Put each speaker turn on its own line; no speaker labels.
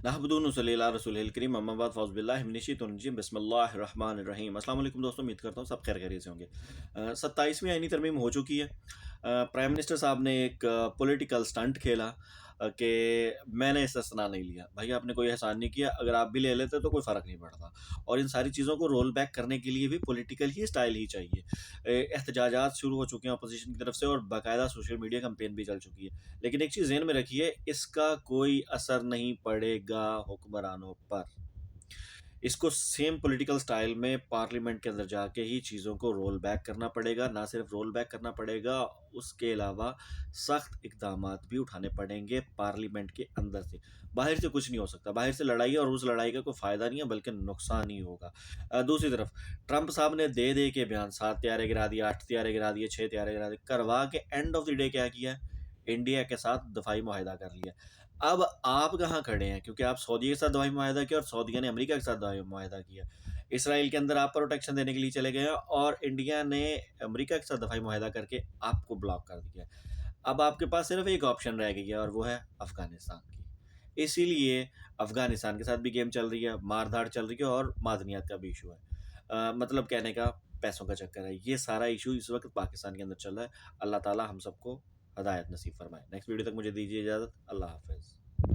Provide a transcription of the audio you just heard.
نحمدہ ونصلی علی رسولہ الکریم اما بعد فاعوذ باللہ من الشیطان الرجیم بسم اللہ الرحمن الرحیم۔ السلام علیکم دوستوں، امید کرتا ہوں سب خیر خیریت سے ہوں گے۔ 27ویں آئینی ترمیم ہو چکی ہے۔ پرائم منسٹر صاحب نے ایک پولیٹیکل سٹنٹ کھیلا کہ میں نے استثنا نہیں لیا۔ بھائی آپ نے کوئی احسان نہیں کیا، اگر آپ بھی لے لیتے تو کوئی فرق نہیں پڑتا۔ اور ان ساری چیزوں کو رول بیک کرنے کے لیے بھی پولیٹیکل ہی سٹائل ہی چاہیے۔ احتجاجات شروع ہو چکے ہیں اپوزیشن کی طرف سے اور باقاعدہ سوشل میڈیا کمپین بھی چل چکی ہے، لیکن ایک چیز ذہن میں رکھیے، اس کا کوئی اثر نہیں پڑے گا حکمرانوں پر۔ اس کو سیم پولیٹیکل سٹائل میں پارلیمنٹ کے اندر جا کے ہی چیزوں کو رول بیک کرنا پڑے گا۔ نہ صرف رول بیک کرنا پڑے گا، اس کے علاوہ سخت اقدامات بھی اٹھانے پڑیں گے پارلیمنٹ کے اندر سے۔ باہر سے کچھ نہیں ہو سکتا، باہر سے لڑائی ہے اور اس لڑائی کا کوئی فائدہ نہیں ہے بلکہ نقصان ہی ہوگا۔ دوسری طرف ٹرمپ صاحب نے دے کے بیان 7 طیارے گرا دیے، 8 طیارے گرا دیے، 6 طیارے گرا دیے، کروا کے اینڈ آف دی ڈے کیا کیا؟ انڈیا کے ساتھ دفاعی معاہدہ کر لیا۔ اب آپ کہاں کھڑے ہیں؟ کیونکہ آپ سعودیہ کے ساتھ دفاعی معاہدہ کیا اور سعودیہ نے امریکہ کے ساتھ دفاعی معاہدہ کیا۔ اسرائیل کے اندر آپ پروٹیکشن دینے کے لیے چلے گئے ہیں اور انڈیا نے امریکہ کے ساتھ دفاعی معاہدہ کر کے آپ کو بلاک کر دیا۔ اب آپ کے پاس صرف ایک آپشن رہ گئی ہے اور وہ ہے افغانستان کی۔ اسی لیے افغانستان کے ساتھ بھی گیم چل رہی ہے، مار دھاڑ چل رہی ہے اور معدنیات کا بھی ایشو ہے۔ مطلب کہنے کا پیسوں کا چکر ہے۔ یہ سارا ایشو اس وقت پاکستان کے اندر چل رہا ہے۔ اللہ تعالیٰ ہم سب کو ہدایت نصیب فرمائے۔ نیکسٹ ویڈیو تک مجھے دیجیے اجازت۔ اللہ حافظ۔